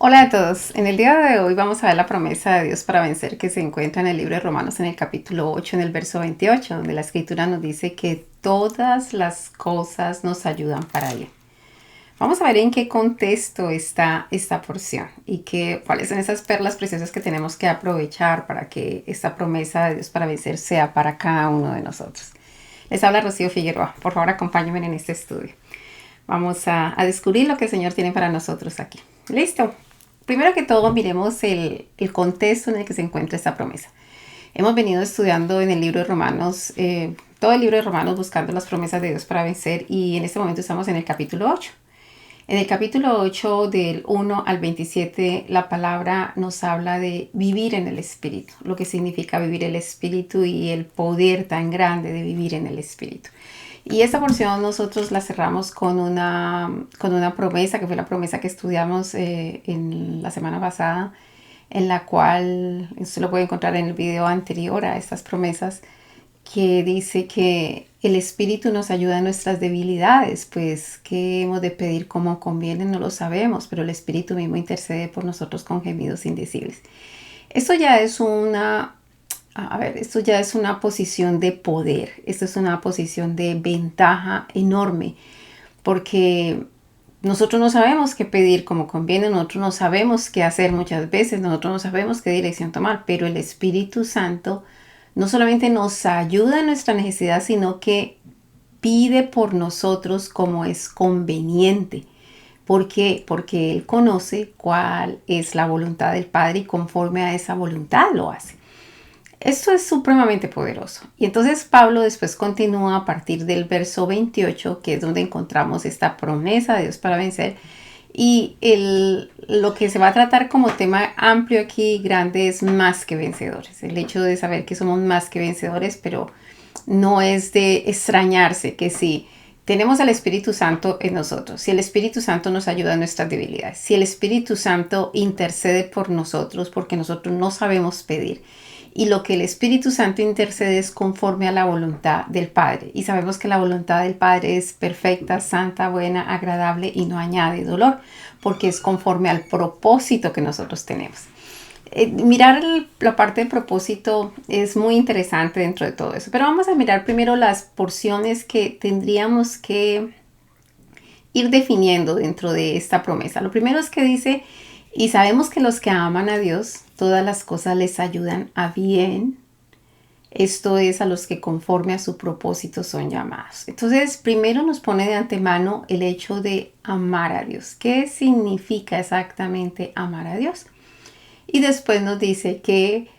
Hola a todos. En el día de hoy vamos a ver la promesa de Dios para vencer que se encuentra en el libro de Romanos en el capítulo 8, en el verso 28, donde la escritura nos dice que todas las cosas nos ayudan para bien. Vamos a ver en qué contexto está esta porción y cuáles son esas perlas preciosas que tenemos que aprovechar para que esta promesa de Dios para vencer sea para cada uno de nosotros. Les habla Rocío Figueroa. Por favor, acompáñenme en este estudio. Vamos a descubrir lo que el Señor tiene para nosotros aquí. ¿Listo? Primero que todo, miremos el contexto en el que se encuentra esta promesa. Hemos venido estudiando en el libro de Romanos, todo el libro de Romanos, buscando las promesas de Dios para vencer, y en este momento estamos en el capítulo 8. En el capítulo 8, del 1 al 27, la palabra nos habla de vivir en el Espíritu, lo que significa vivir el Espíritu y el poder tan grande de vivir en el Espíritu. Y esta porción nosotros la cerramos con una promesa, que fue la promesa que estudiamos en la semana pasada, en la cual, usted lo puede encontrar en el video anterior a estas promesas, que dice que el Espíritu nos ayuda en nuestras debilidades, pues qué hemos de pedir como conviene no lo sabemos, pero el Espíritu mismo intercede por nosotros con gemidos indecibles. Esto ya es esto ya es una posición de poder, esto es una posición de ventaja enorme, porque nosotros no sabemos qué pedir como conviene, nosotros no sabemos qué hacer muchas veces, nosotros no sabemos qué dirección tomar, pero el Espíritu Santo no solamente nos ayuda en nuestra necesidad, sino que pide por nosotros como es conveniente. ¿Por qué? Porque Él conoce cuál es la voluntad del Padre y conforme a esa voluntad lo hace. Esto es supremamente poderoso. Y entonces Pablo después continúa a partir del verso 28, que es donde encontramos esta promesa de Dios para vencer. Y lo que se va a tratar como tema amplio aquí, grande, es más que vencedores. El hecho de saber que somos más que vencedores, pero no es de extrañarse que si tenemos al Espíritu Santo en nosotros, si el Espíritu Santo nos ayuda en nuestras debilidades, si el Espíritu Santo intercede por nosotros porque nosotros no sabemos pedir, y lo que el Espíritu Santo intercede es conforme a la voluntad del Padre. Y sabemos que la voluntad del Padre es perfecta, santa, buena, agradable y no añade dolor, porque es conforme al propósito que nosotros tenemos. Mirar la parte del propósito es muy interesante dentro de todo eso, pero vamos a mirar primero las porciones que tendríamos que ir definiendo dentro de esta promesa. Lo primero es que dice: y sabemos que los que aman a Dios, todas las cosas les ayudan a bien. Esto es, a los que conforme a su propósito son llamados. Entonces, primero nos pone de antemano el hecho de amar a Dios. ¿Qué significa exactamente amar a Dios? Y después nos dice que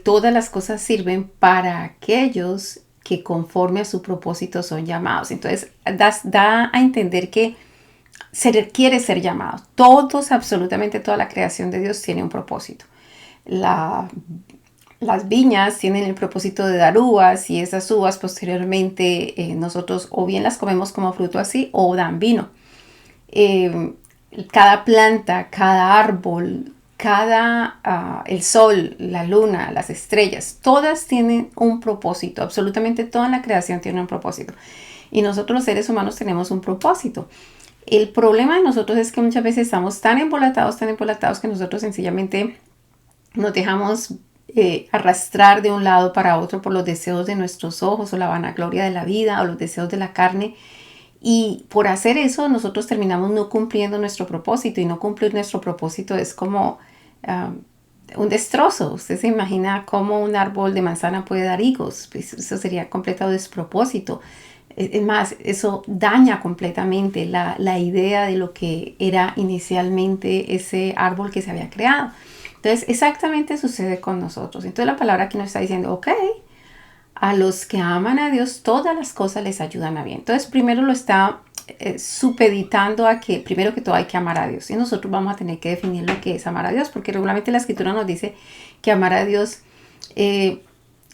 todas las cosas sirven para aquellos que conforme a su propósito son llamados. Entonces, da a entender que se requiere ser llamado. Todos, absolutamente toda la creación de Dios tiene un propósito. Las viñas tienen el propósito de dar uvas, y esas uvas posteriormente nosotros o bien las comemos como fruto así o dan vino. Cada planta, cada árbol, el sol, la luna, las estrellas, todas tienen un propósito. Absolutamente toda la creación tiene un propósito. Y nosotros los seres humanos tenemos un propósito. El problema de nosotros es que muchas veces estamos tan embolatados que nosotros sencillamente nos dejamos arrastrar de un lado para otro por los deseos de nuestros ojos, o la vanagloria de la vida, o los deseos de la carne. Y por hacer eso nosotros terminamos no cumpliendo nuestro propósito, y no cumplir nuestro propósito es como un destrozo. Usted se imagina cómo un árbol de manzana puede dar higos. Pues eso sería completo despropósito. Es más, eso daña completamente la idea de lo que era inicialmente ese árbol que se había creado. Entonces, exactamente sucede con nosotros. Entonces, la palabra aquí nos está diciendo: ok, a los que aman a Dios, todas las cosas les ayudan a bien. Entonces, primero lo está supeditando a que, primero que todo, hay que amar a Dios. Y nosotros vamos a tener que definir lo que es amar a Dios, porque regularmente la Escritura nos dice que amar a Dios,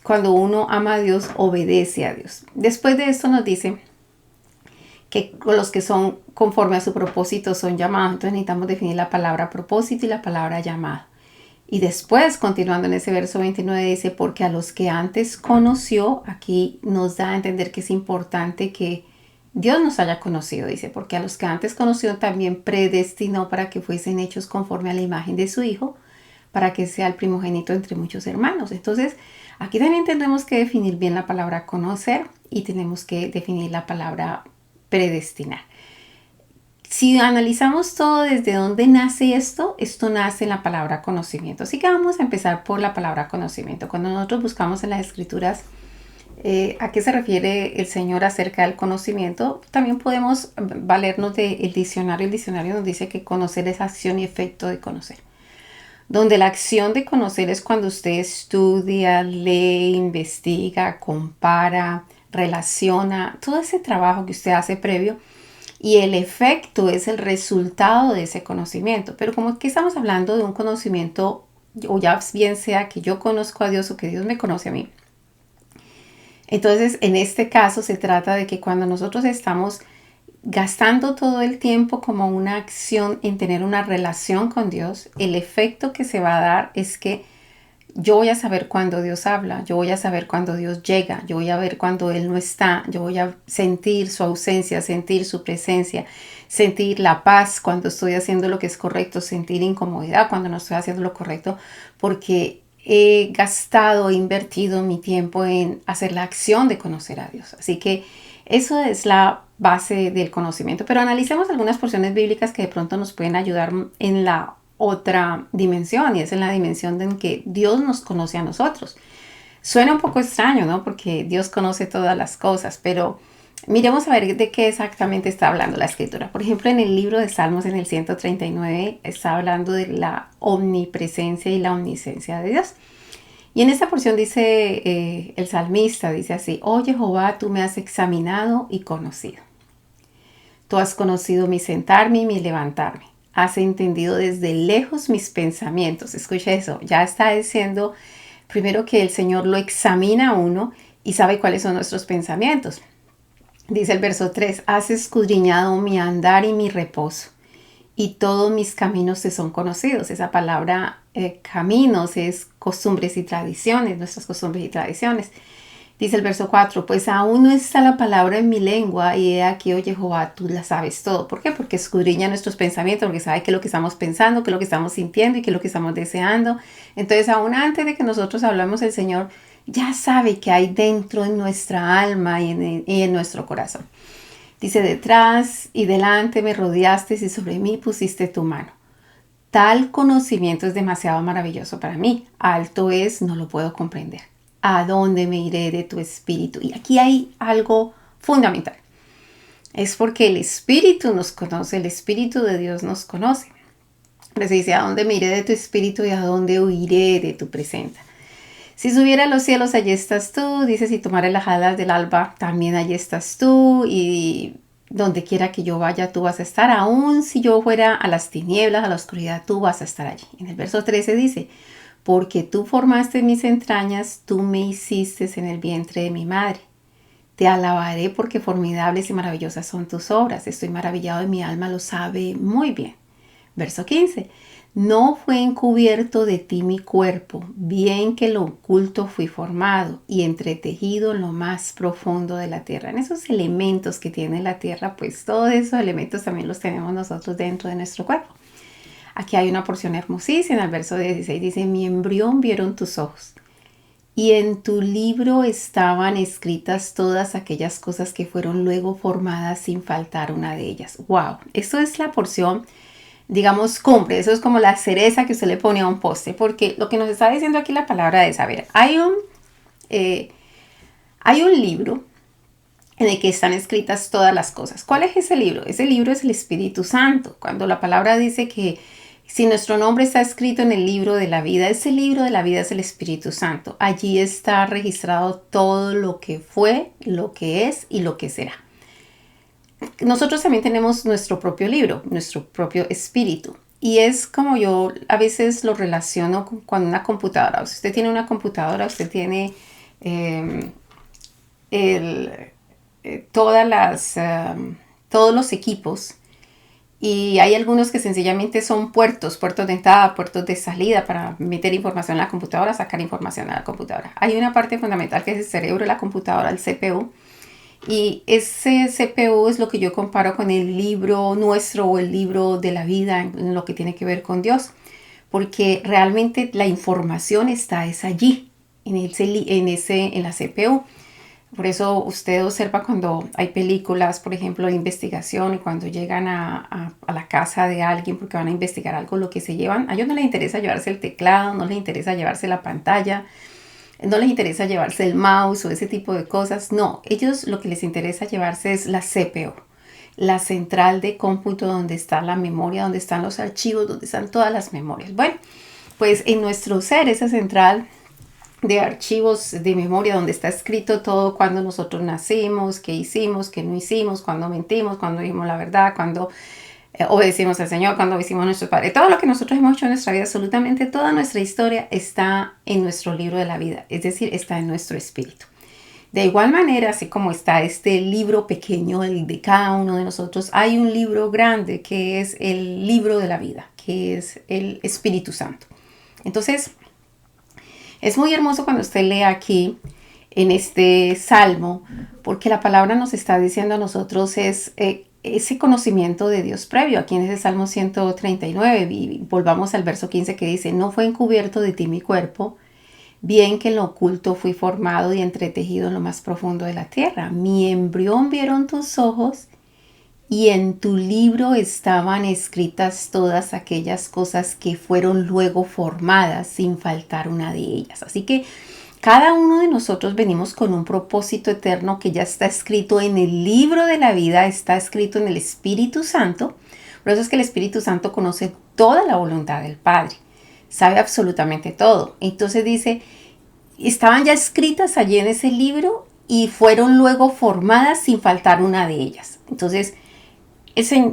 cuando uno ama a Dios, obedece a Dios. Después de esto nos dice que los que son conforme a su propósito son llamados. Entonces necesitamos definir la palabra propósito y la palabra llamado. Y después, continuando en ese verso 29, dice: porque a los que antes conoció, aquí nos da a entender que es importante que Dios nos haya conocido, dice, porque a los que antes conoció también predestinó para que fuesen hechos conforme a la imagen de su Hijo, para que sea el primogénito entre muchos hermanos. Entonces, aquí también tenemos que definir bien la palabra conocer y tenemos que definir la palabra predestinar. Si analizamos todo desde dónde nace esto nace en la palabra conocimiento. Así que vamos a empezar por la palabra conocimiento. Cuando nosotros buscamos en las escrituras a qué se refiere el Señor acerca del conocimiento, también podemos valernos del diccionario. El diccionario nos dice que conocer es acción y efecto de conocer. Donde la acción de conocer es cuando usted estudia, lee, investiga, compara, relaciona, todo ese trabajo que usted hace previo, y el efecto es el resultado de ese conocimiento. Pero como que estamos hablando de un conocimiento, o ya bien sea que yo conozco a Dios o que Dios me conoce a mí. Entonces, en este caso se trata de que cuando nosotros estamos gastando todo el tiempo como una acción en tener una relación con Dios, el efecto que se va a dar es que yo voy a saber cuando Dios habla, yo voy a saber cuando Dios llega, yo voy a ver cuando Él no está, yo voy a sentir su ausencia, sentir su presencia, sentir la paz cuando estoy haciendo lo que es correcto, sentir incomodidad cuando no estoy haciendo lo correcto, porque he gastado, he invertido mi tiempo en hacer la acción de conocer a Dios. Así que eso es la base del conocimiento. Pero analicemos algunas porciones bíblicas que de pronto nos pueden ayudar en la otra dimensión, y es en la dimensión en que Dios nos conoce a nosotros. Suena un poco extraño, ¿no? Porque Dios conoce todas las cosas, pero miremos a ver de qué exactamente está hablando la escritura. Por ejemplo, en el libro de Salmos, en el 139, está hablando de la omnipresencia y la omnisciencia de Dios. Y en esta porción dice el salmista, dice así: oh Jehová, tú me has examinado y conocido. Tú has conocido mi sentarme y mi levantarme. Has entendido desde lejos mis pensamientos. Escucha eso, ya está diciendo primero que el Señor lo examina a uno y sabe cuáles son nuestros pensamientos. Dice el verso 3, has escudriñado mi andar y mi reposo, y todos mis caminos te son conocidos. Esa palabra caminos es costumbres y tradiciones, nuestras costumbres y tradiciones. Dice el verso 4, pues aún no está la palabra en mi lengua, y he aquí, oh Jehová, tú la sabes todo. ¿Por qué? Porque escudriña nuestros pensamientos, porque sabe qué es lo que estamos pensando, qué es lo que estamos sintiendo y qué es lo que estamos deseando. Entonces, aún antes de que nosotros hablamos, el Señor ya sabe qué hay dentro en nuestra alma y en nuestro corazón. Dice, detrás y delante me rodeaste y sobre mí pusiste tu mano. Tal conocimiento es demasiado maravilloso para mí. Alto es, no lo puedo comprender. ¿A dónde me iré de tu espíritu? Y aquí hay algo fundamental. Es porque el espíritu nos conoce, el espíritu de Dios nos conoce. Pero se dice, ¿a dónde me iré de tu espíritu y a dónde huiré de tu presencia? Si subiera a los cielos, allí estás tú. Dice, si tomare las alas del alba, también allí estás tú. Y donde quiera que yo vaya, tú vas a estar. Aún si yo fuera a las tinieblas, a la oscuridad, tú vas a estar allí. En el verso 13 dice, porque tú formaste mis entrañas, tú me hiciste en el vientre de mi madre. Te alabaré porque formidables y maravillosas son tus obras. Estoy maravillado y mi alma lo sabe muy bien. Verso 15. No fue encubierto de ti mi cuerpo, bien que lo oculto fui formado y entretejido en lo más profundo de la tierra. En esos elementos que tiene la tierra, pues todos esos elementos también los tenemos nosotros dentro de nuestro cuerpo. Aquí hay una porción hermosísima, el verso 16 dice, mi embrión vieron tus ojos, y en tu libro estaban escritas todas aquellas cosas que fueron luego formadas sin faltar una de ellas. ¡Wow! Esto es la porción, digamos, cumbre. Eso es como la cereza que usted le pone a un poste, porque lo que nos está diciendo aquí la palabra es, a ver, hay un libro en el que están escritas todas las cosas. ¿Cuál es ese libro? Ese libro es el Espíritu Santo. Cuando la palabra dice que si nuestro nombre está escrito en el libro de la vida, ese libro de la vida es el Espíritu Santo. Allí está registrado todo lo que fue, lo que es y lo que será. Nosotros también tenemos nuestro propio libro, nuestro propio espíritu. Y es como yo a veces lo relaciono con una computadora. Si usted tiene una computadora, usted tiene todos los equipos. Y hay algunos que sencillamente son puertos de entrada, puertos de salida para meter información en la computadora, sacar información a la computadora. Hay una parte fundamental que es el cerebro de la computadora, el CPU. Y ese CPU es lo que yo comparo con el libro nuestro o el libro de la vida en lo que tiene que ver con Dios. Porque realmente la información es allí, en la CPU. Por eso usted observa cuando hay películas, por ejemplo, de investigación, y cuando llegan a la casa de alguien porque van a investigar algo, lo que se llevan, a ellos no les interesa llevarse el teclado, no les interesa llevarse la pantalla, no les interesa llevarse el mouse o ese tipo de cosas. No, ellos lo que les interesa llevarse es la CPU, la central de cómputo donde está la memoria, donde están los archivos, donde están todas las memorias. Bueno, pues en nuestro ser, esa central de archivos de memoria donde está escrito todo, cuando nosotros nacimos, qué hicimos, qué no hicimos, cuando mentimos, cuando dijimos la verdad, cuando obedecimos al Señor, cuando obedecimos a nuestros padres. Todo lo que nosotros hemos hecho en nuestra vida, absolutamente toda nuestra historia está en nuestro libro de la vida, es decir, está en nuestro espíritu. De igual manera, así como está este libro pequeño, el de cada uno de nosotros, hay un libro grande que es el libro de la vida, que es el Espíritu Santo. Entonces, es muy hermoso cuando usted lee aquí en este salmo, porque la palabra nos está diciendo a nosotros es ese conocimiento de Dios previo. Aquí en ese Salmo 139, y volvamos al verso 15 que dice, no fue encubierto de ti mi cuerpo, bien que en lo oculto fui formado y entretejido en lo más profundo de la tierra. Mi embrión vieron tus ojos y en tu libro estaban escritas todas aquellas cosas que fueron luego formadas sin faltar una de ellas. Así que cada uno de nosotros venimos con un propósito eterno que ya está escrito en el libro de la vida, está escrito en el Espíritu Santo. Por eso es que el Espíritu Santo conoce toda la voluntad del Padre, sabe absolutamente todo. Entonces dice, estaban ya escritas allí en ese libro y fueron luego formadas sin faltar una de ellas. Entonces,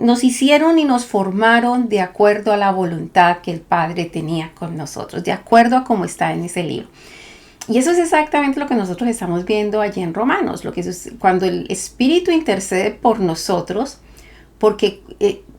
nos hicieron y nos formaron de acuerdo a la voluntad que el Padre tenía con nosotros, de acuerdo a cómo está en ese libro. Y eso es exactamente lo que nosotros estamos viendo allí en Romanos, lo que es cuando el Espíritu intercede por nosotros, porque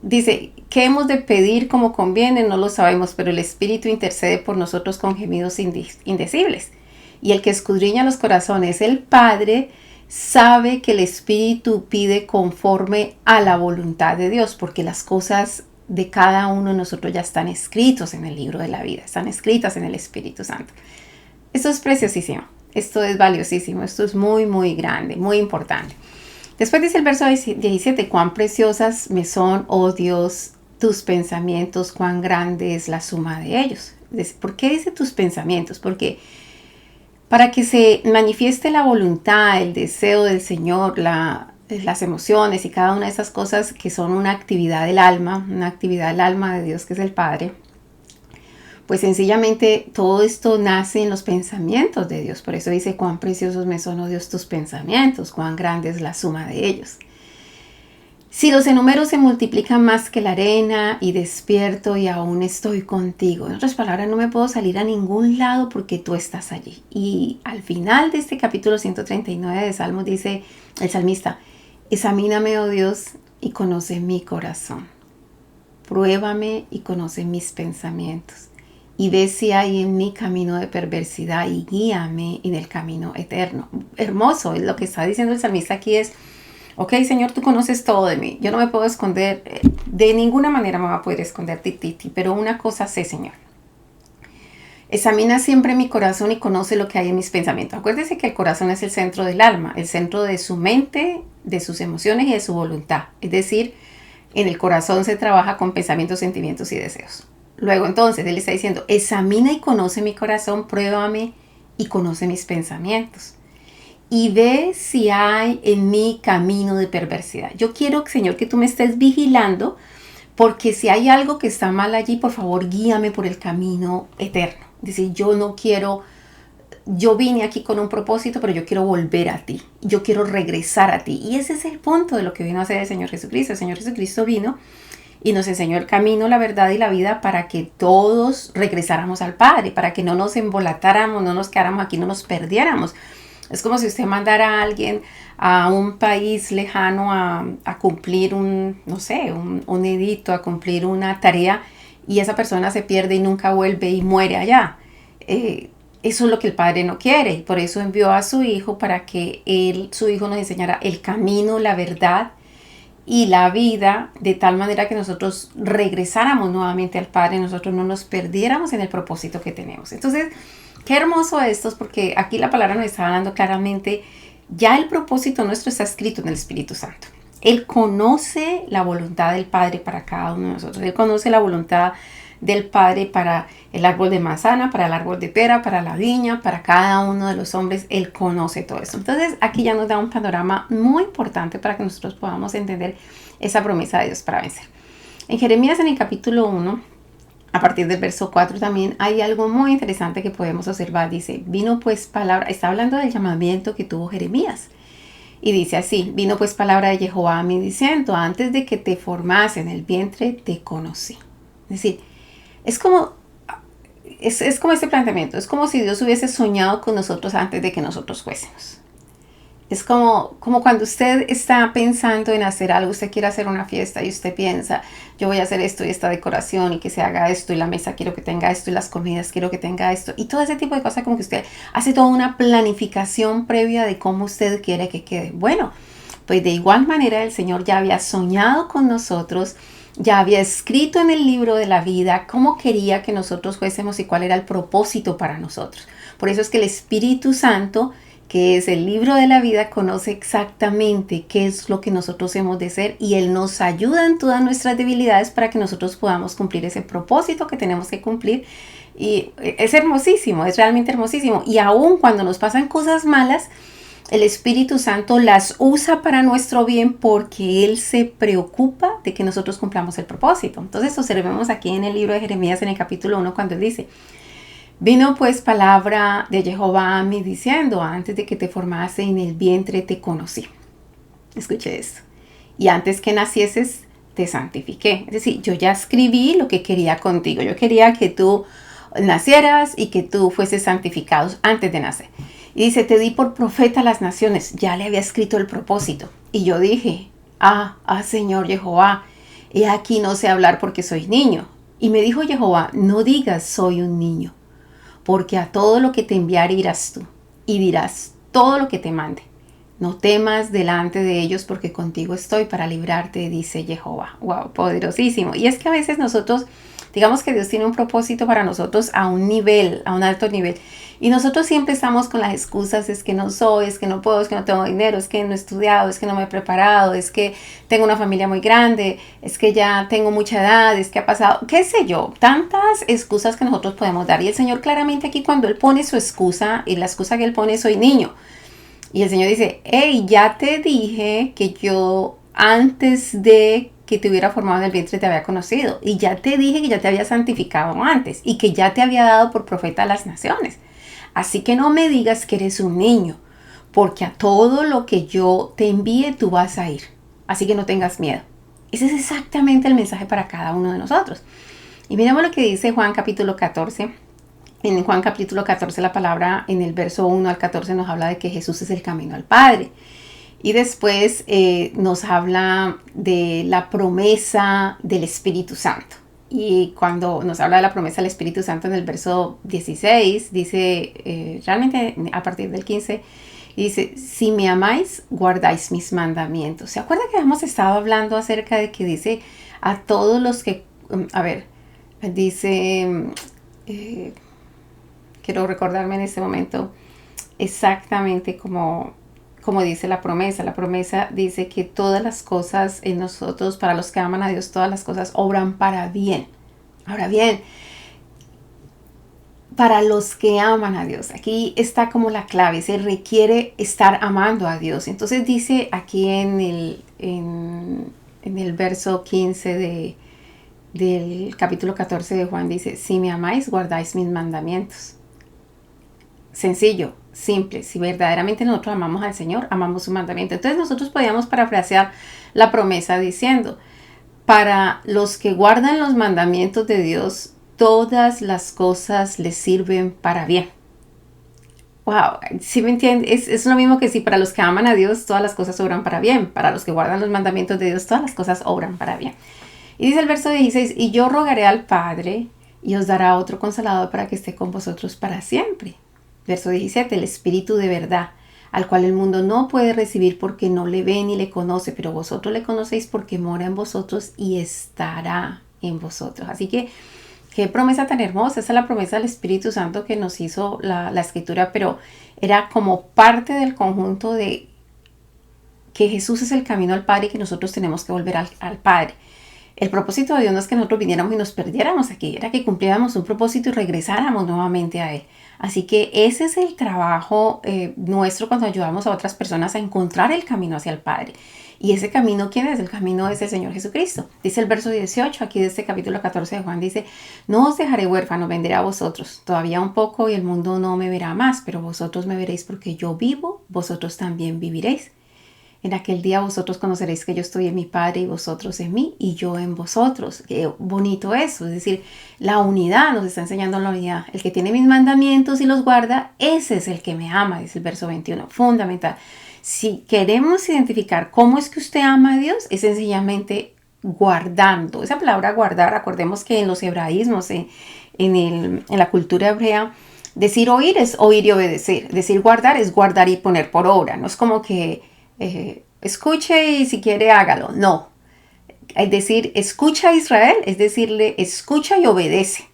dice, ¿qué hemos de pedir como conviene? No lo sabemos, pero el Espíritu intercede por nosotros con gemidos indecibles. Y el que escudriña los corazones, el Padre, sabe que el Espíritu pide conforme a la voluntad de Dios, porque las cosas de cada uno de nosotros ya están escritos en el libro de la vida, están escritas en el Espíritu Santo. Esto es preciosísimo, esto es valiosísimo, esto es muy, muy grande, muy importante. Después dice el verso 17, cuán preciosas me son, oh Dios, tus pensamientos, cuán grande es la suma de ellos. ¿Por qué dice tus pensamientos? Porque para que se manifieste la voluntad, el deseo del Señor, las emociones y cada una de esas cosas que son una actividad del alma de Dios que es el Padre, pues sencillamente todo esto nace en los pensamientos de Dios. Por eso dice, cuán preciosos me son, oh Dios, tus pensamientos, cuán grande es la suma de ellos. Si los enúmeros se multiplican más que la arena y despierto y aún estoy contigo. En otras palabras, no me puedo salir a ningún lado porque tú estás allí. Y al final de este capítulo 139 de Salmos dice el salmista, examíname, oh Dios, y conoce mi corazón. Pruébame y conoce mis pensamientos. Y ve si hay en mí camino de perversidad y guíame en el camino eterno. Hermoso, lo que está diciendo el salmista aquí es, ok, Señor, tú conoces todo de mí. Yo no me puedo esconder, de ninguna manera me va a poder esconder de ti, pero una cosa sé, Señor. Examina siempre mi corazón y conoce lo que hay en mis pensamientos. Acuérdese que el corazón es el centro del alma, el centro de su mente, de sus emociones y de su voluntad. Es decir, en el corazón se trabaja con pensamientos, sentimientos y deseos. Luego entonces, él está diciendo, examina y conoce mi corazón, pruébame y conoce mis pensamientos. Y ve si hay en mí camino de perversidad. Yo quiero, Señor, que tú me estés vigilando, porque si hay algo que está mal allí, por favor, guíame por el camino eterno. Es decir, yo vine aquí con un propósito, pero yo quiero volver a ti. Yo quiero regresar a ti. Y ese es el punto de lo que vino a hacer el Señor Jesucristo. El Señor Jesucristo vino y nos enseñó el camino, la verdad y la vida para que todos regresáramos al Padre, para que no nos embolatáramos, no nos quedáramos aquí, no nos perdiéramos. Es como si usted mandara a alguien a un país lejano a cumplir un edito, a cumplir una tarea, y esa persona se pierde y nunca vuelve y muere allá. Eso es lo que el Padre no quiere, y por eso envió a su Hijo para que su Hijo nos enseñara el camino, la verdad y la vida, de tal manera que nosotros regresáramos nuevamente al Padre, nosotros no nos perdiéramos en el propósito que tenemos. Entonces, qué hermoso esto es, porque aquí la palabra nos está hablando claramente, ya el propósito nuestro está escrito en el Espíritu Santo. Él conoce la voluntad del Padre para cada uno de nosotros. Él conoce la voluntad del Padre para el árbol de manzana, para el árbol de pera, para la viña, para cada uno de los hombres. Él conoce todo eso. Entonces aquí ya nos da un panorama muy importante para que nosotros podamos entender esa promesa de Dios para vencer. En Jeremías, en el capítulo 1, a partir del verso 4 también hay algo muy interesante que podemos observar. Dice, vino pues palabra, está hablando del llamamiento que tuvo Jeremías. Y dice así, vino pues palabra de Jehová a mí diciendo, antes de que te formase en el vientre, te conocí. Es decir, es como este planteamiento, es como si Dios hubiese soñado con nosotros antes de que nosotros fuésemos. Es como cuando usted está pensando en hacer algo, usted quiere hacer una fiesta y usted piensa, yo voy a hacer esto y esta decoración y que se haga esto y la mesa quiero que tenga esto y las comidas quiero que tenga esto y todo ese tipo de cosas, como que usted hace toda una planificación previa de cómo usted quiere que quede. Bueno, pues de igual manera el Señor ya había soñado con nosotros, ya había escrito en el libro de la vida cómo quería que nosotros fuésemos y cuál era el propósito para nosotros. Por eso es que el Espíritu Santo, que es el libro de la vida, conoce exactamente qué es lo que nosotros hemos de ser y Él nos ayuda en todas nuestras debilidades para que nosotros podamos cumplir ese propósito que tenemos que cumplir. Y es hermosísimo, es realmente hermosísimo. Y aun cuando nos pasan cosas malas, el Espíritu Santo las usa para nuestro bien porque Él se preocupa de que nosotros cumplamos el propósito. Entonces observemos aquí en el libro de Jeremías en el capítulo 1 cuando Él dice, vino pues palabra de Jehová a mí diciendo, antes de que te formase en el vientre te conocí. Escuche esto. Y antes que nacieses te santifiqué. Es decir, yo ya escribí lo que quería contigo. Yo quería que tú nacieras y que tú fueses santificado antes de nacer. Y dice, te di por profeta a las naciones. Ya le había escrito el propósito. Y yo dije, Señor Jehová, he aquí no sé hablar porque soy niño. Y me dijo Jehová, no digas soy un niño, porque a todo lo que te enviare irás tú, y dirás todo lo que te mande. No temas delante de ellos, porque contigo estoy para librarte, dice Jehová. Wow, poderosísimo. Y es que a veces nosotros, digamos que Dios tiene un propósito para nosotros a un nivel, a un alto nivel. Y nosotros siempre estamos con las excusas, es que no soy, es que no puedo, es que no tengo dinero, es que no he estudiado, es que no me he preparado, es que tengo una familia muy grande, es que ya tengo mucha edad, es que ha pasado, qué sé yo, tantas excusas que nosotros podemos dar. Y el Señor claramente aquí cuando Él pone su excusa, y la excusa que Él pone es soy niño. Y el Señor dice, hey, ya te dije que yo antes de que te hubiera formado en el vientre te había conocido. Y ya te dije que ya te había santificado antes y que ya te había dado por profeta a las naciones. Así que no me digas que eres un niño, porque a todo lo que yo te envíe tú vas a ir. Así que no tengas miedo. Ese es exactamente el mensaje para cada uno de nosotros. Y miremos lo que dice Juan capítulo 14. En Juan capítulo 14 la palabra en el verso 1 al 14 nos habla de que Jesús es el camino al Padre. Y después nos habla de la promesa del Espíritu Santo. Y cuando nos habla de la promesa del Espíritu Santo en el verso 16, dice, realmente a partir del 15, dice, si me amáis, guardáis mis mandamientos. ¿Se acuerdan que hemos estado hablando acerca de que dice a todos los que, dice, quiero recordarme en este momento exactamente como dice la promesa. La promesa dice que todas las cosas en nosotros, para los que aman a Dios, todas las cosas obran para bien. Ahora bien, para los que aman a Dios, aquí está como la clave, se requiere estar amando a Dios. Entonces dice aquí en el verso 15 del capítulo 14 de Juan, dice, si me amáis, guardáis mis mandamientos. Sencillo, simple. Si verdaderamente nosotros amamos al Señor, amamos su mandamiento. Entonces nosotros podíamos parafrasear la promesa diciendo, para los que guardan los mandamientos de Dios, todas las cosas les sirven para bien. Wow, ¿sí me entienden? Es lo mismo que si para los que aman a Dios, todas las cosas obran para bien. Para los que guardan los mandamientos de Dios, todas las cosas obran para bien. Y dice el verso 16, y yo rogaré al Padre y os dará otro consolador para que esté con vosotros para siempre. Verso 17, el Espíritu de verdad, al cual el mundo no puede recibir porque no le ve ni le conoce, pero vosotros le conocéis porque mora en vosotros y estará en vosotros. Así que, qué promesa tan hermosa. Esa es la promesa del Espíritu Santo que nos hizo la Escritura, pero era como parte del conjunto de que Jesús es el camino al Padre y que nosotros tenemos que volver al Padre. El propósito de Dios no es que nosotros viniéramos y nos perdiéramos aquí, era que cumpliéramos un propósito y regresáramos nuevamente a Él. Así que ese es el trabajo nuestro cuando ayudamos a otras personas a encontrar el camino hacia el Padre. Y ese camino, ¿quién es? El camino es el Señor Jesucristo. Dice el verso 18 aquí de este capítulo 14 de Juan, dice, no os dejaré huérfano, vendré a vosotros. Todavía un poco y el mundo no me verá más, pero vosotros me veréis porque yo vivo, vosotros también viviréis. En aquel día vosotros conoceréis que yo estoy en mi Padre y vosotros en mí y yo en vosotros. Qué bonito eso, es decir, la unidad, nos está enseñando la unidad. El que tiene mis mandamientos y los guarda, ese es el que me ama, dice el verso 21, fundamental. Si queremos identificar cómo es que usted ama a Dios, es sencillamente guardando. Esa palabra guardar, acordemos que en los hebraísmos, en la cultura hebrea, decir oír es oír y obedecer. Decir guardar es guardar y poner por obra. No es como que escuche y si quiere hágalo. No. Es decir, escucha a Israel, es decirle, escucha y obedece.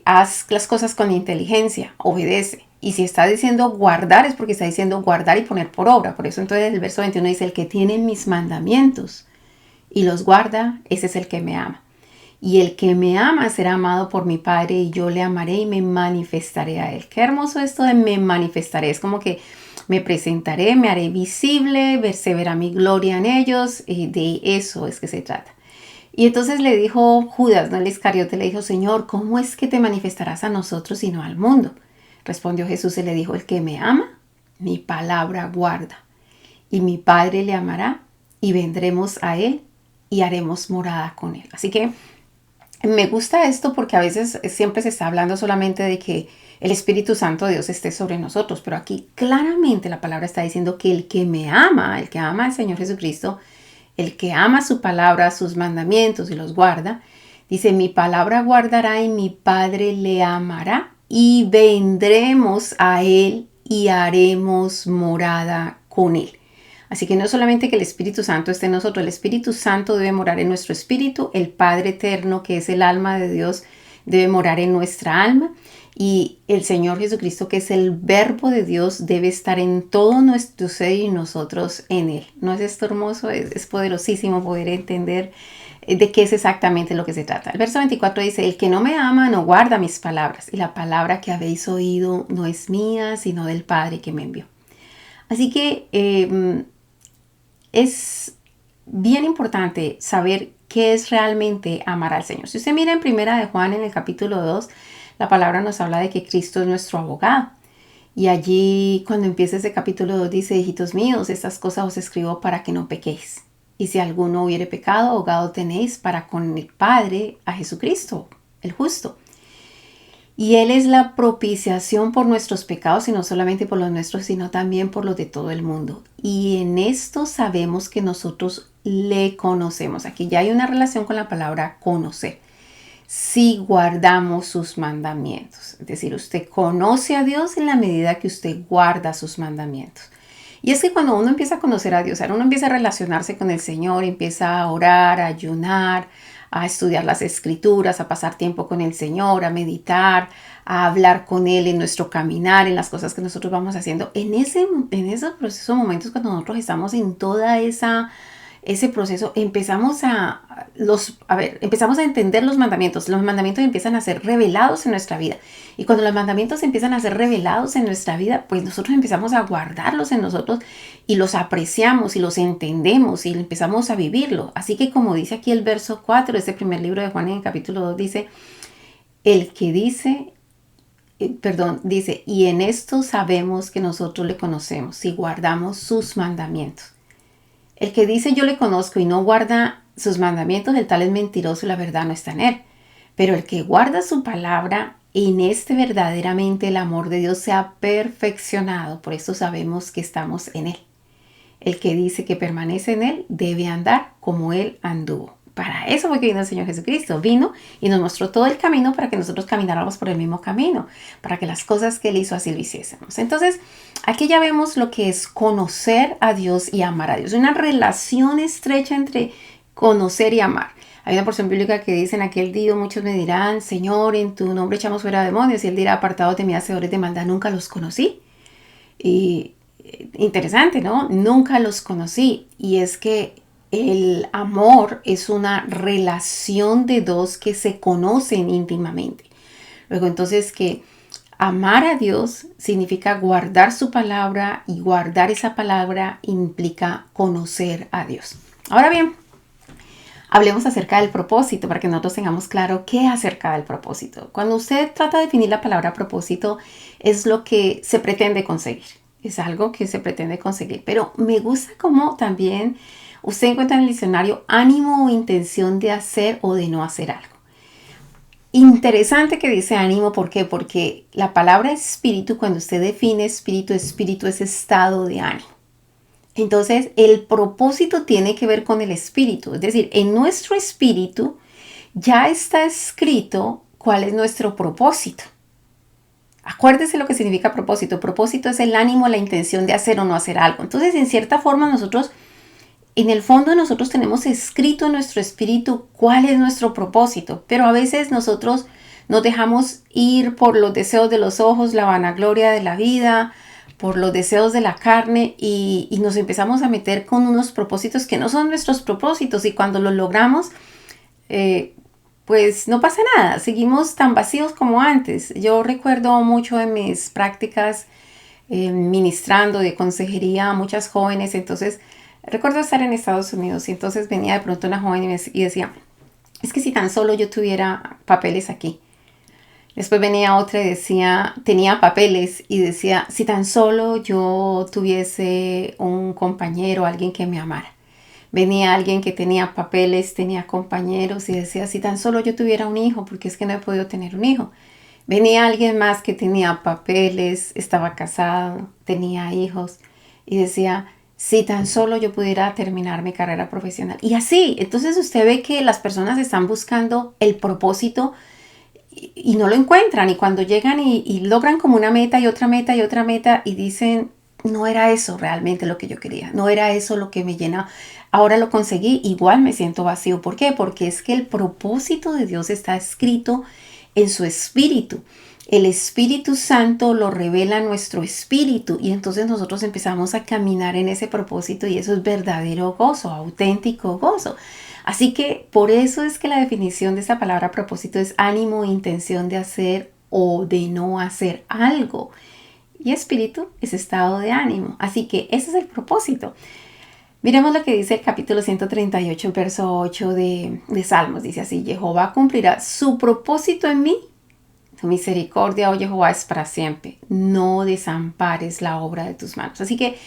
Haz las cosas con inteligencia, obedece. Y si está diciendo guardar, es porque está diciendo guardar y poner por obra. Por eso entonces el verso 21 dice, el que tiene mis mandamientos y los guarda, ese es el que me ama. Y el que me ama será amado por mi Padre y yo le amaré y me manifestaré a él. Qué hermoso esto de me manifestaré. Es como que me presentaré, me haré visible, se verá mi gloria en ellos. Y de eso es que se trata. Y entonces le dijo Judas, no el Iscariote, le dijo, Señor, ¿cómo es que te manifestarás a nosotros y no al mundo? Respondió Jesús y le dijo, el que me ama, mi palabra guarda. Y mi Padre le amará y vendremos a él y haremos morada con él. Así que me gusta esto porque a veces siempre se está hablando solamente de que el Espíritu Santo de Dios esté sobre nosotros, pero aquí claramente la palabra está diciendo que el que me ama, el que ama al Señor Jesucristo, el que ama su palabra, sus mandamientos y los guarda, dice, mi palabra guardará y mi Padre le amará y vendremos a él y haremos morada con él. Así que no solamente que el Espíritu Santo esté en nosotros, el Espíritu Santo debe morar en nuestro espíritu, el Padre eterno, que es el alma de Dios, debe morar en nuestra alma y el Señor Jesucristo, que es el verbo de Dios, debe estar en todo nuestro ser y nosotros en él. ¿No es esto hermoso? Es poderosísimo poder entender de qué es exactamente lo que se trata. El verso 24 dice, el que no me ama no guarda mis palabras y la palabra que habéis oído no es mía, sino del Padre que me envió. Así que es bien importante saber qué es realmente amar al Señor. Si usted mira en Primera de Juan en el capítulo 2, la palabra nos habla de que Cristo es nuestro abogado. Y allí cuando empieza ese capítulo 2 dice, hijitos míos, estas cosas os escribo para que no pequéis. Y si alguno hubiere pecado, abogado tenéis para con el Padre a Jesucristo, el justo. Y Él es la propiciación por nuestros pecados y no solamente por los nuestros, sino también por los de todo el mundo. Y en esto sabemos que nosotros le conocemos. Aquí ya hay una relación con la palabra conocer. Si guardamos sus mandamientos. Es decir, usted conoce a Dios en la medida que usted guarda sus mandamientos. Y es que cuando uno empieza a conocer a Dios, uno empieza a relacionarse con el Señor, empieza a orar, a ayunar, a estudiar las escrituras, a pasar tiempo con el Señor, a meditar, a hablar con Él en nuestro caminar, en las cosas que nosotros vamos haciendo. En esos procesos, momentos cuando nosotros estamos en toda ese proceso, empezamos a entender los mandamientos. Los mandamientos empiezan a ser revelados en nuestra vida. Y cuando los mandamientos empiezan a ser revelados en nuestra vida, pues nosotros empezamos a guardarlos en nosotros y los apreciamos y los entendemos y empezamos a vivirlo. Así que como dice aquí el verso 4 de este primer libro de Juan en el capítulo 2, dice, el que dice, y en esto sabemos que nosotros le conocemos si guardamos sus mandamientos. El que dice yo le conozco y no guarda sus mandamientos, el tal es mentiroso y la verdad no está en él. Pero el que guarda su palabra, en este verdaderamente el amor de Dios se ha perfeccionado. Por eso sabemos que estamos en él. El que dice que permanece en él debe andar como él anduvo. Para eso fue que vino el Señor Jesucristo. Vino y nos mostró todo el camino para que nosotros camináramos por el mismo camino, para que las cosas que Él hizo así lo hiciésemos. Entonces, aquí ya vemos lo que es conocer a Dios y amar a Dios. Una relación estrecha entre conocer y amar. Hay una porción bíblica que dice: en aquel día muchos me dirán: Señor, en tu nombre echamos fuera demonios. Y Él dirá: apartados de mí, hacedores de maldad, nunca los conocí. Y interesante, ¿no? Nunca los conocí. Y es que el amor es una relación de dos que se conocen íntimamente. Luego, entonces, que amar a Dios significa guardar su palabra, y guardar esa palabra implica conocer a Dios. Ahora bien, hablemos acerca del propósito para que nosotros tengamos claro qué acerca del propósito. Cuando usted trata de definir la palabra propósito, es lo que se pretende conseguir. Es algo que se pretende conseguir. Pero me gusta cómo también usted encuentra en el diccionario ánimo o intención de hacer o de no hacer algo. Interesante que dice ánimo, ¿por qué? Porque la palabra espíritu, cuando usted define espíritu es estado de ánimo. Entonces, el propósito tiene que ver con el espíritu. Es decir, en nuestro espíritu ya está escrito cuál es nuestro propósito. Acuérdese lo que significa propósito. Propósito es el ánimo, la intención de hacer o no hacer algo. Entonces, en cierta forma, nosotros, en el fondo, nosotros tenemos escrito en nuestro espíritu cuál es nuestro propósito. Pero a veces nosotros nos dejamos ir por los deseos de los ojos, la vanagloria de la vida, por los deseos de la carne, y nos empezamos a meter con unos propósitos que no son nuestros propósitos. Y cuando los logramos, pues no pasa nada, seguimos tan vacíos como antes. Yo recuerdo mucho en mis prácticas ministrando de consejería a muchas jóvenes. Entonces recuerdo estar en Estados Unidos y entonces venía de pronto una joven y decía: es que si tan solo yo tuviera papeles aquí. Después venía otra y decía, tenía papeles y decía: si tan solo yo tuviese un compañero, alguien que me amara. Venía alguien que tenía papeles, tenía compañeros y decía: si tan solo yo tuviera un hijo, porque es que no he podido tener un hijo. Venía alguien más que tenía papeles, estaba casado, tenía hijos y decía: si tan solo yo pudiera terminar mi carrera profesional. Y así, entonces usted ve que las personas están buscando el propósito y no lo encuentran. Y cuando llegan y logran como una meta y otra meta y otra meta y dicen: no era eso realmente lo que yo quería, no era eso lo que me llena. Ahora lo conseguí, igual me siento vacío. ¿Por qué? Porque es que el propósito de Dios está escrito en su espíritu. El Espíritu Santo lo revela nuestro espíritu y entonces nosotros empezamos a caminar en ese propósito y eso es verdadero gozo, auténtico gozo. Así que por eso es que la definición de esta palabra propósito es ánimo, intención de hacer o de no hacer algo. Y espíritu es estado de ánimo. Así que ese es el propósito. Miremos lo que dice el capítulo 138, verso 8 de Salmos. Dice así: Jehová cumplirá su propósito en mí. Tu misericordia, oh Jehová, es para siempre. No desampares la obra de tus manos. Así que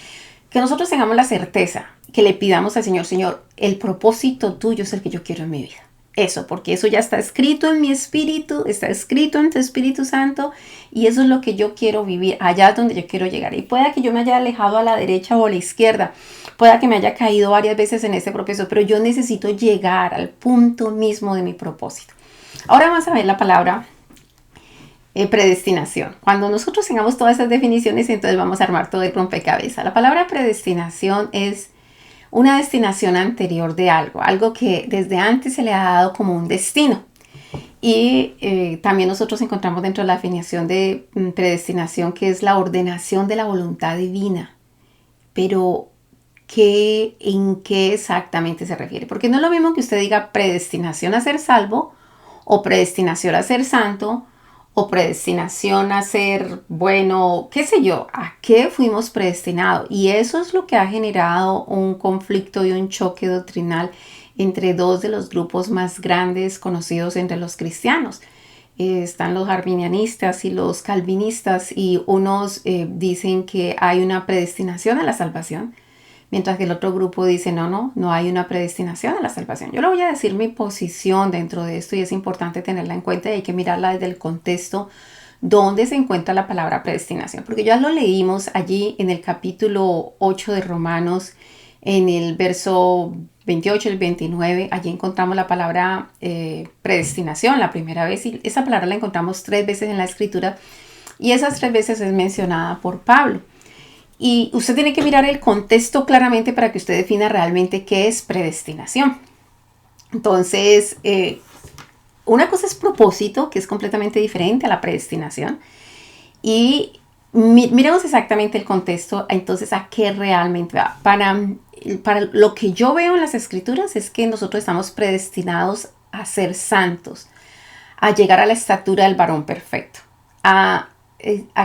nosotros tengamos la certeza, que le pidamos al Señor: Señor, el propósito tuyo es el que yo quiero en mi vida. Eso, porque eso ya está escrito en mi espíritu, está escrito en tu Espíritu Santo y eso es lo que yo quiero vivir, allá es donde yo quiero llegar. Y pueda que yo me haya alejado a la derecha o a la izquierda, pueda que me haya caído varias veces en ese proceso, pero yo necesito llegar al punto mismo de mi propósito. Ahora vamos a ver la palabra predestinación. Cuando nosotros tengamos todas esas definiciones, entonces vamos a armar todo el rompecabezas. La palabra predestinación es una destinación anterior de algo, algo que desde antes se le ha dado como un destino. Y también nosotros encontramos dentro de la definición de predestinación que es la ordenación de la voluntad divina. Pero, ¿en qué exactamente se refiere? Porque no es lo mismo que usted diga predestinación a ser salvo, o predestinación a ser santo, o predestinación a ser bueno, qué sé yo, a qué fuimos predestinados. Y eso es lo que ha generado un conflicto y un choque doctrinal entre dos de los grupos más grandes conocidos entre los cristianos. Están los arminianistas y los calvinistas, y unos dicen que hay una predestinación a la salvación, mientras que el otro grupo dice no hay una predestinación a la salvación. Yo le voy a decir mi posición dentro de esto y es importante tenerla en cuenta y hay que mirarla desde el contexto donde se encuentra la palabra predestinación, porque ya lo leímos allí en el capítulo 8 de Romanos, En el verso 28, el 29, allí encontramos la palabra predestinación la primera vez, y esa palabra la encontramos 3 veces en la escritura, y esas 3 veces es mencionada por Pablo. Y usted tiene que mirar el contexto claramente para que usted defina realmente qué es predestinación. Entonces, una cosa es propósito, que es completamente diferente a la predestinación. Y miremos exactamente el contexto, entonces a qué realmente va. Para lo que yo veo en las escrituras es que nosotros estamos predestinados a ser santos, a llegar a la estatura del varón perfecto, a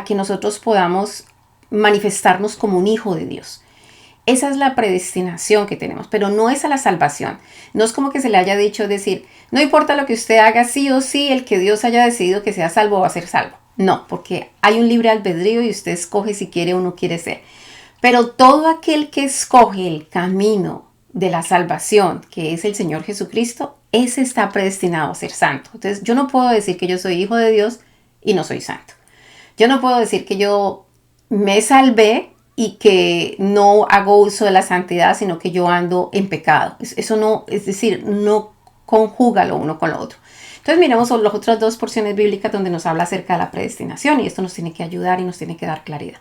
que nosotros podamos manifestarnos como un hijo de Dios. Esa es la predestinación que tenemos, pero no es a la salvación. No es como que se le haya dicho decir, no importa lo que usted haga, sí o sí, el que Dios haya decidido que sea salvo va a ser salvo. No, porque hay un libre albedrío y usted escoge si quiere o no quiere ser. Pero todo aquel que escoge el camino de la salvación, que es el Señor Jesucristo, ese está predestinado a ser santo. Entonces, yo no puedo decir que yo soy hijo de Dios y no soy santo. Yo no puedo decir que yo me salvé y que no hago uso de la santidad, sino que yo ando en pecado. Eso no, es decir, no conjuga lo uno con lo otro. Entonces miremos las otras 2 porciones bíblicas donde nos habla acerca de la predestinación, y esto nos tiene que ayudar y nos tiene que dar claridad.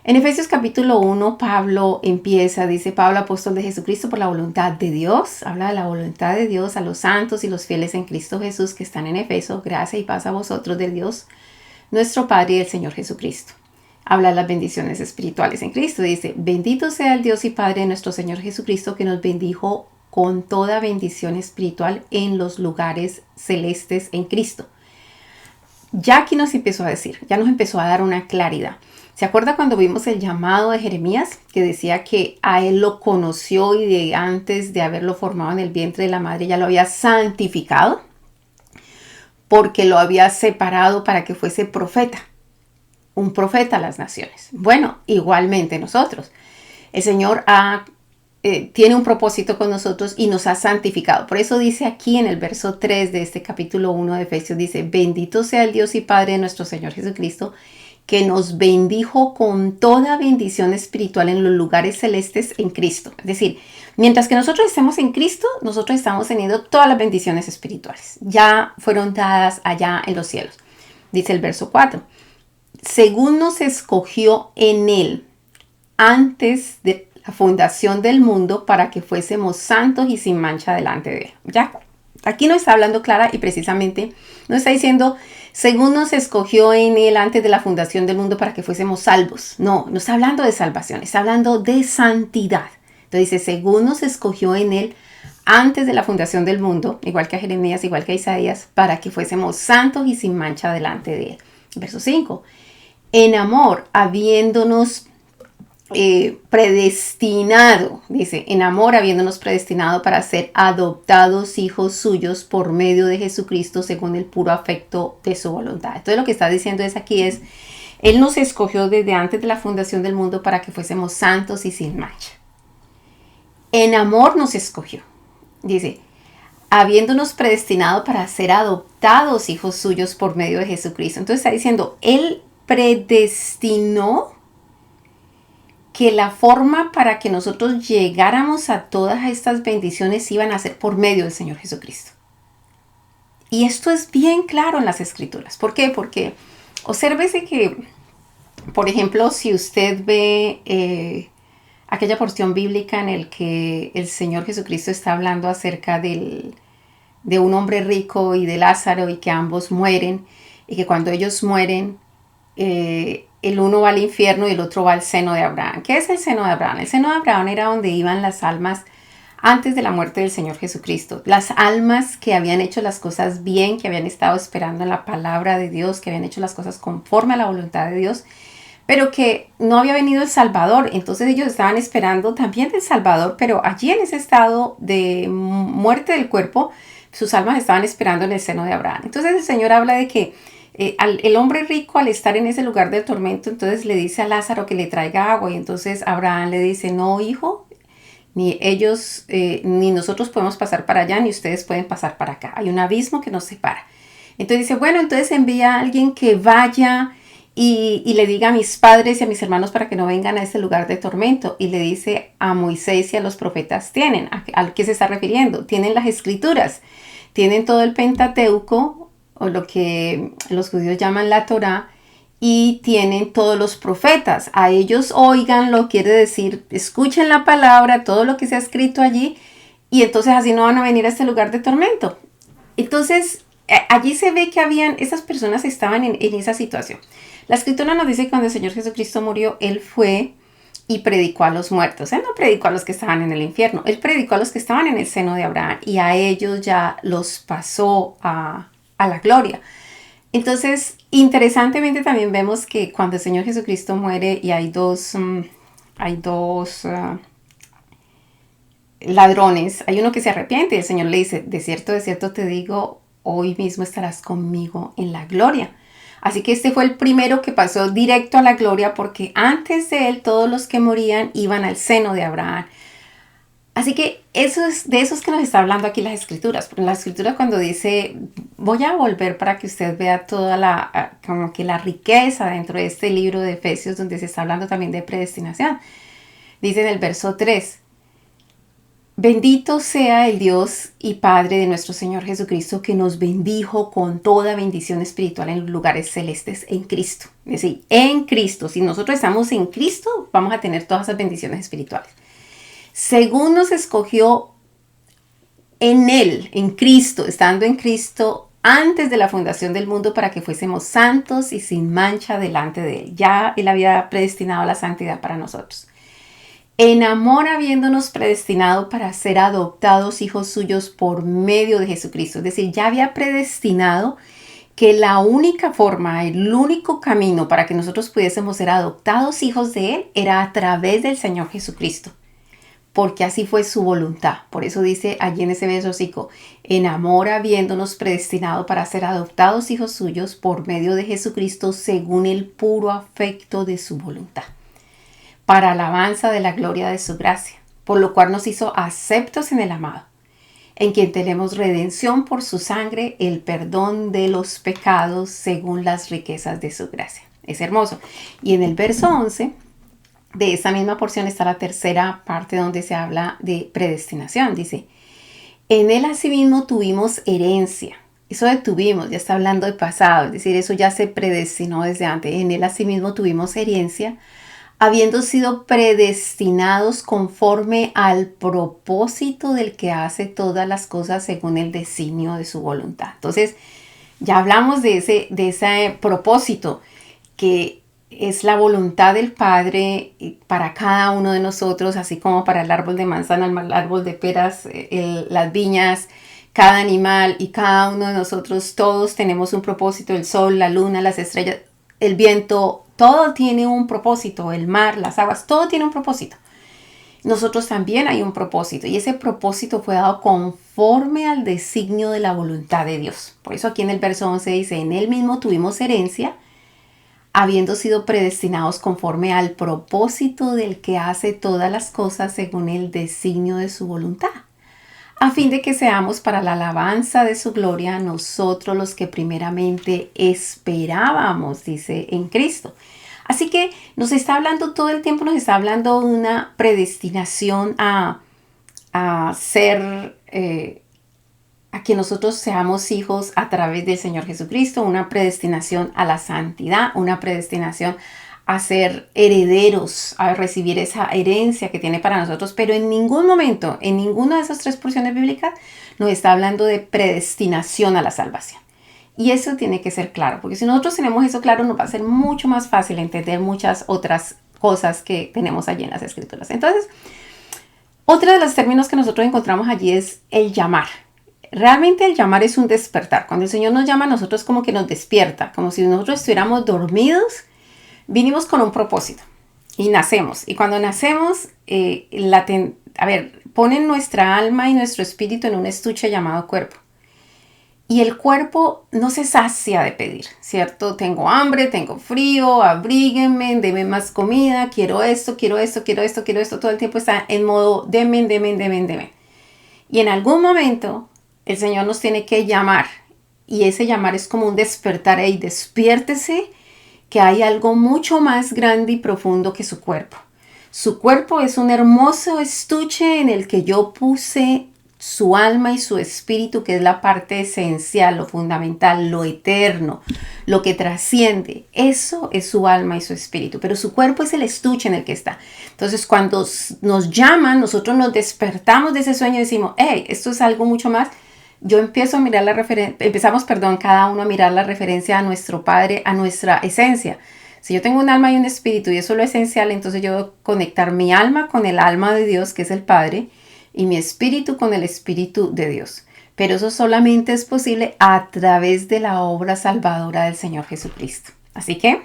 En Efesios capítulo 1, Pablo empieza, dice: Pablo, apóstol de Jesucristo por la voluntad de Dios. Habla de la voluntad de Dios a los santos y los fieles en Cristo Jesús que están en Efeso. Gracia y paz a vosotros de Dios, nuestro Padre, y del Señor Jesucristo. Habla de las bendiciones espirituales en Cristo. Dice: bendito sea el Dios y Padre de nuestro Señor Jesucristo, que nos bendijo con toda bendición espiritual en los lugares celestes en Cristo. Ya aquí nos empezó a decir, ya nos empezó a dar una claridad. ¿Se acuerda cuando vimos el llamado de Jeremías? Que decía que a él lo conoció y de antes de haberlo formado en el vientre de la madre ya lo había santificado, porque lo había separado para que fuese profeta. Un profeta a las naciones. Bueno, igualmente nosotros. El Señor tiene un propósito con nosotros y nos ha santificado. Por eso dice aquí en el verso 3 de este capítulo 1 de Efesios, dice: bendito sea el Dios y Padre de nuestro Señor Jesucristo, que nos bendijo con toda bendición espiritual en los lugares celestes en Cristo. Es decir, mientras que nosotros estemos en Cristo, nosotros estamos teniendo todas las bendiciones espirituales. Ya fueron dadas allá en los cielos. Dice el verso 4. Según nos escogió en Él antes de la fundación del mundo para que fuésemos santos y sin mancha delante de Él. Ya, aquí no está hablando clara y precisamente no está diciendo según nos escogió en Él antes de la fundación del mundo para que fuésemos salvos. No, no está hablando de salvación, está hablando de santidad. Entonces dice: según nos escogió en Él antes de la fundación del mundo, igual que a Jeremías, igual que a Isaías, para que fuésemos santos y sin mancha delante de Él. Verso 5. En amor, habiéndonos predestinado, dice, en amor habiéndonos predestinado para ser adoptados hijos suyos por medio de Jesucristo según el puro afecto de su voluntad. Entonces lo que está diciendo es, Él nos escogió desde antes de la fundación del mundo para que fuésemos santos y sin mancha. En amor nos escogió, dice, habiéndonos predestinado para ser adoptados hijos suyos por medio de Jesucristo. Entonces está diciendo, Él predestinó que la forma para que nosotros llegáramos a todas estas bendiciones iban a ser por medio del Señor Jesucristo. Y esto es bien claro en las Escrituras. ¿Por qué? Porque obsérvese que, por ejemplo, si usted ve aquella porción bíblica en el que el Señor Jesucristo está hablando acerca de un hombre rico y de Lázaro, y que ambos mueren, y que cuando ellos mueren, el uno va al infierno y el otro va al seno de Abraham. ¿Qué es el seno de Abraham? El seno de Abraham era donde iban las almas antes de la muerte del Señor Jesucristo. Las almas que habían hecho las cosas bien, que habían estado esperando en la palabra de Dios, que habían hecho las cosas conforme a la voluntad de Dios, pero que no había venido el Salvador. Entonces ellos estaban esperando también del Salvador, pero allí en ese estado de muerte del cuerpo, sus almas estaban esperando en el seno de Abraham. Entonces el Señor habla de que el hombre rico, al estar en ese lugar del tormento, entonces le dice a Lázaro que le traiga agua, y entonces Abraham le dice: no, hijo, ni ellos ni nosotros podemos pasar para allá, ni ustedes pueden pasar para acá, hay un abismo que nos separa. Entonces dice: bueno, entonces envía a alguien que vaya y le diga a mis padres y a mis hermanos para que no vengan a ese lugar de tormento. Y le dice a Moisés y a los profetas, tienen, ¿a qué se está refiriendo? Tienen las escrituras, tienen todo el Pentateuco, o lo que los judíos llaman la Torá, y tienen todos los profetas. A ellos óiganlo, quiere decir, escuchen la palabra, todo lo que se ha escrito allí, y entonces así no van a venir a este lugar de tormento. Entonces, allí se ve que esas personas estaban en esa situación. La escritura nos dice que cuando el Señor Jesucristo murió, Él fue y predicó a los muertos. Él no predicó a los que estaban en el infierno, Él predicó a los que estaban en el seno de Abraham, y a ellos ya los pasó a la gloria. Entonces, interesantemente también vemos que cuando el Señor Jesucristo muere y hay dos ladrones, hay uno que se arrepiente y el Señor le dice, de cierto te digo, hoy mismo estarás conmigo en la gloria. Así que este fue el primero que pasó directo a la gloria, porque antes de él todos los que morían iban al seno de Abraham. Así que eso es de esos que nos está hablando aquí las escrituras. Porque en las escrituras cuando dice, voy a volver para que usted vea toda como que la riqueza dentro de este libro de Efesios, donde se está hablando también de predestinación. Dice en el verso 3, bendito sea el Dios y Padre de nuestro Señor Jesucristo, que nos bendijo con toda bendición espiritual en los lugares celestes en Cristo. Es decir, en Cristo. Si nosotros estamos en Cristo, vamos a tener todas esas bendiciones espirituales. Según nos escogió en Él, en Cristo, estando en Cristo antes de la fundación del mundo, para que fuésemos santos y sin mancha delante de Él. Ya Él había predestinado la santidad para nosotros. En amor, habiéndonos predestinado para ser adoptados hijos suyos por medio de Jesucristo. Es decir, ya había predestinado que la única forma, el único camino para que nosotros pudiésemos ser adoptados hijos de Él era a través del Señor Jesucristo. Porque así fue su voluntad. Por eso dice allí en ese versículo, en amor habiéndonos predestinado para ser adoptados hijos suyos por medio de Jesucristo según el puro afecto de su voluntad, para alabanza de la gloria de su gracia, por lo cual nos hizo aceptos en el amado, en quien tenemos redención por su sangre, el perdón de los pecados según las riquezas de su gracia. Es hermoso. Y en el verso 11 de esa misma porción está la tercera parte donde se habla de predestinación. Dice, en él asimismo tuvimos herencia. Eso de tuvimos, ya está hablando de pasado, es decir, eso ya se predestinó desde antes. En él asimismo tuvimos herencia, habiendo sido predestinados conforme al propósito del que hace todas las cosas según el designio de su voluntad. Entonces, ya hablamos de ese propósito que es la voluntad del Padre para cada uno de nosotros, así como para el árbol de manzana, el árbol de peras, las viñas, cada animal y cada uno de nosotros, todos tenemos un propósito, el sol, la luna, las estrellas, el viento, todo tiene un propósito, el mar, las aguas, todo tiene un propósito. Nosotros también hay un propósito y ese propósito fue dado conforme al designio de la voluntad de Dios. Por eso aquí en el verso 11 dice, en él mismo tuvimos herencia, habiendo sido predestinados conforme al propósito del que hace todas las cosas según el designio de su voluntad, a fin de que seamos para la alabanza de su gloria nosotros los que primeramente esperábamos, dice, en Cristo. Así que nos está hablando todo el tiempo, nos está hablando de una predestinación a ser, a que nosotros seamos hijos a través del Señor Jesucristo, una predestinación a la santidad, una predestinación a ser herederos, a recibir esa herencia que tiene para nosotros, pero en ningún momento, en ninguna de esas tres porciones bíblicas, nos está hablando de predestinación a la salvación. Y eso tiene que ser claro, porque si nosotros tenemos eso claro, nos va a ser mucho más fácil entender muchas otras cosas que tenemos allí en las Escrituras. Entonces, otro de los términos que nosotros encontramos allí es el llamar. Realmente el llamar es un despertar. Cuando el Señor nos llama, a nosotros como que nos despierta, como si nosotros estuviéramos dormidos. Vinimos con un propósito y nacemos. Y cuando nacemos, ponen nuestra alma y nuestro espíritu en un estuche llamado cuerpo. Y el cuerpo no se sacia de pedir, ¿cierto? Tengo hambre, tengo frío, abríguenme, denme más comida, quiero esto, quiero esto, quiero esto, quiero esto. Todo el tiempo está en modo denme. Y en algún momento el Señor nos tiene que llamar. Y ese llamar es como un despertar. Despiértese, que hay algo mucho más grande y profundo que su cuerpo. Su cuerpo es un hermoso estuche en el que yo puse su alma y su espíritu, que es la parte esencial, lo fundamental, lo eterno, lo que trasciende. Eso es su alma y su espíritu, pero su cuerpo es el estuche en el que está. Entonces, cuando nos llaman, nosotros nos despertamos de ese sueño y decimos, hey, esto es algo mucho más. Yo empiezo a mirar cada uno a mirar la referencia a nuestro Padre, a nuestra esencia. Si yo tengo un alma y un espíritu y eso es lo esencial, entonces yo debo conectar mi alma con el alma de Dios, que es el Padre, y mi espíritu con el espíritu de Dios. Pero eso solamente es posible a través de la obra salvadora del Señor Jesucristo. Así que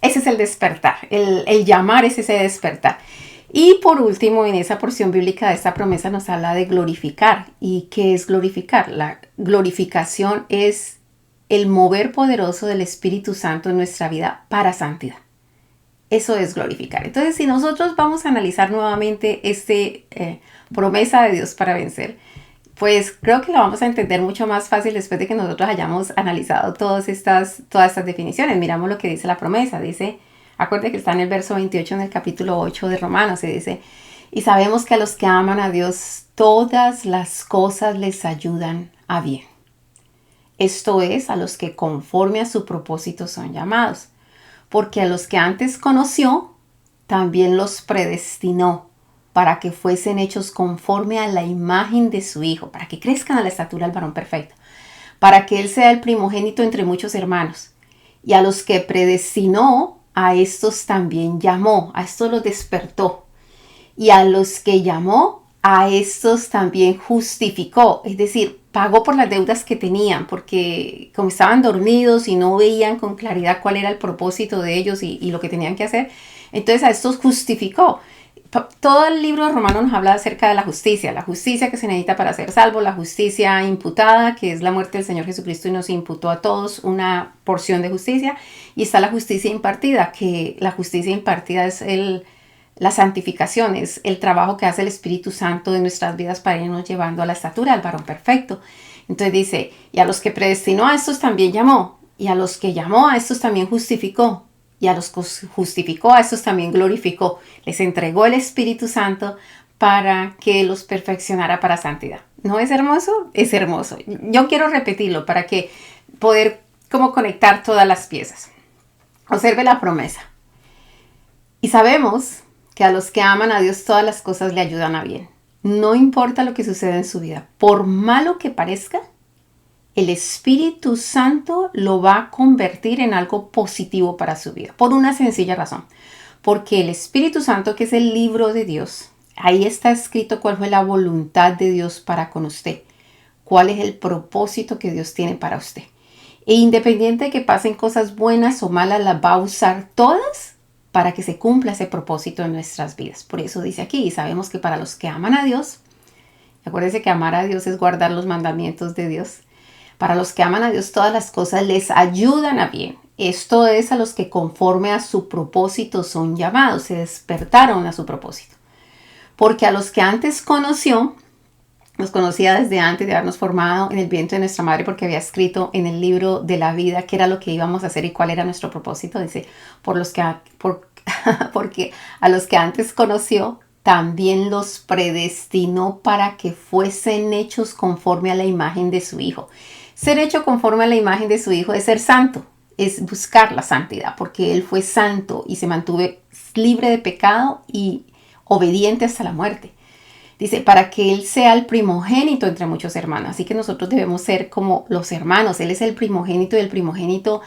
ese es el despertar, el llamar es ese despertar. Y por último, en esa porción bíblica de esta promesa nos habla de glorificar. ¿Y qué es glorificar? La glorificación es el mover poderoso del Espíritu Santo en nuestra vida para santidad. Eso es glorificar. Entonces, si nosotros vamos a analizar nuevamente promesa de Dios para vencer, pues creo que la vamos a entender mucho más fácil después de que nosotros hayamos analizado todas estas definiciones. Miramos lo que dice la promesa. Dice, acuérdate que está en el verso 28 en el capítulo 8 de Romanos. Se dice, y sabemos que a los que aman a Dios, todas las cosas les ayudan a bien. Esto es, a los que conforme a su propósito son llamados. Porque a los que antes conoció, también los predestinó para que fuesen hechos conforme a la imagen de su Hijo, para que crezcan a la estatura del varón perfecto, para que Él sea el primogénito entre muchos hermanos. Y a los que predestinó, a estos también llamó, a estos los despertó. Y a los que llamó, a estos también justificó, es decir, pagó por las deudas que tenían, porque como estaban dormidos y no veían con claridad cuál era el propósito de ellos y lo que tenían que hacer, entonces a estos justificó. Todo el libro de Romanos nos habla acerca de la justicia que se necesita para ser salvo, la justicia imputada, que es la muerte del Señor Jesucristo y nos imputó a todos una porción de justicia, y está la justicia impartida, que la justicia impartida es la santificación, es el trabajo que hace el Espíritu Santo en nuestras vidas para irnos llevando a la estatura del varón perfecto. Entonces dice, y a los que predestinó a estos también llamó, y a los que llamó a estos también justificó, y a los que justificó a estos también glorificó. Les entregó el Espíritu Santo para que los perfeccionara para santidad. ¿No es hermoso? Es hermoso. Yo quiero repetirlo para que poder como conectar todas las piezas. Observe la promesa. Y sabemos que a los que aman a Dios todas las cosas le ayudan a bien. No importa lo que suceda en su vida, por malo que parezca, el Espíritu Santo lo va a convertir en algo positivo para su vida, por una sencilla razón. Porque el Espíritu Santo, que es el libro de Dios, ahí está escrito cuál fue la voluntad de Dios para con usted, cuál es el propósito que Dios tiene para usted. E independiente de que pasen cosas buenas o malas, las va a usar todas para que se cumpla ese propósito en nuestras vidas. Por eso dice aquí, y sabemos que para los que aman a Dios, acuérdense que amar a Dios es guardar los mandamientos de Dios. Para los que aman a Dios, todas las cosas les ayudan a bien. Esto es a los que conforme a su propósito son llamados, se despertaron a su propósito. Porque a los que antes conoció, nos conocía desde antes de habernos formado en el vientre de nuestra madre, porque había escrito en el libro de la vida qué era lo que íbamos a hacer y cuál era nuestro propósito. Dice, porque a los que antes conoció, también los predestinó para que fuesen hechos conforme a la imagen de su Hijo. Ser hecho conforme a la imagen de su Hijo es ser santo, es buscar la santidad, porque Él fue santo y se mantuvo libre de pecado y obediente hasta la muerte. Dice, para que Él sea el primogénito entre muchos hermanos. Así que nosotros debemos ser como los hermanos. Él es el primogénito y el primogénito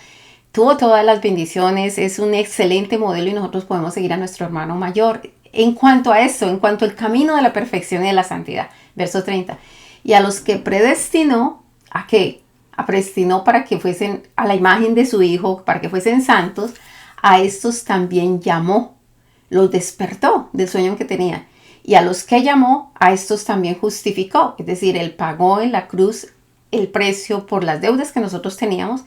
tuvo todas las bendiciones, es un excelente modelo y nosotros podemos seguir a nuestro hermano mayor. En cuanto a eso, en cuanto al camino de la perfección y de la santidad. Verso 30. Y a los que predestinó, ¿a qué? Predestinó para que fuesen a la imagen de su Hijo, para que fuesen santos, a estos también llamó, los despertó del sueño que tenían. Y a los que llamó, a estos también justificó. Es decir, Él pagó en la cruz el precio por las deudas que nosotros teníamos.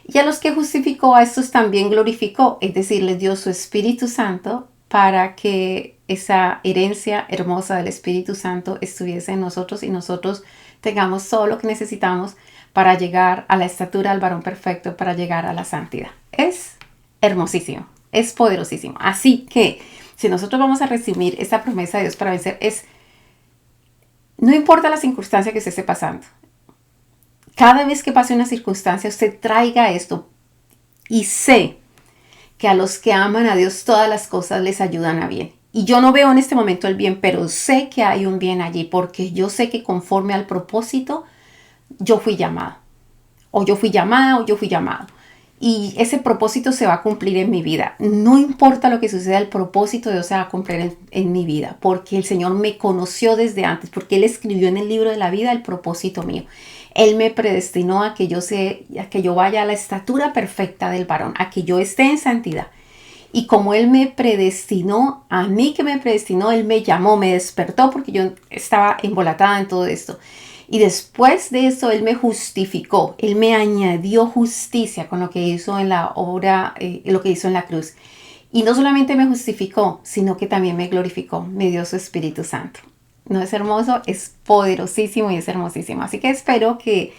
Y a los que justificó, a estos también glorificó. Es decir, les dio su Espíritu Santo para que esa herencia hermosa del Espíritu Santo estuviese en nosotros y nosotros tengamos todo lo que necesitamos para llegar a la estatura del varón perfecto, para llegar a la santidad. Es hermosísimo, es poderosísimo. Así que si nosotros vamos a resumir esta promesa de Dios para vencer, no importa la circunstancia que usted esté pasando. Cada vez que pase una circunstancia, usted traiga esto y sé que a los que aman a Dios todas las cosas les ayudan a bien. Y yo no veo en este momento el bien, pero sé que hay un bien allí, porque yo sé que conforme al propósito, yo fui llamado. O yo fui llamada o yo fui llamado. Y ese propósito se va a cumplir en mi vida. No importa lo que suceda, el propósito de Dios se va a cumplir en mi vida. Porque el Señor me conoció desde antes. Porque Él escribió en el libro de la vida el propósito mío. Él me predestinó a que yo vaya a la estatura perfecta del varón. A que yo esté en santidad. Y como Él me predestinó, a mí que me predestinó, Él me llamó, me despertó porque yo estaba embolatada en todo esto. Y después de eso, Él me justificó, Él me añadió justicia con lo que hizo en la obra, lo que hizo en la cruz. Y no solamente me justificó, sino que también me glorificó, me dio su Espíritu Santo. ¿No es hermoso? Es poderosísimo y es hermosísimo. Así que espero que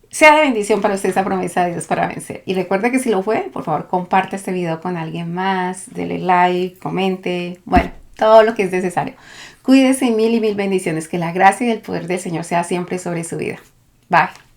sea de bendición para usted esa promesa de Dios para vencer. Y recuerde que si lo fue, por favor, comparte este video con alguien más, dele like, comente, bueno, todo lo que es necesario. Cuídese, mil y mil bendiciones. Que la gracia y el poder del Señor sea siempre sobre su vida. Bye.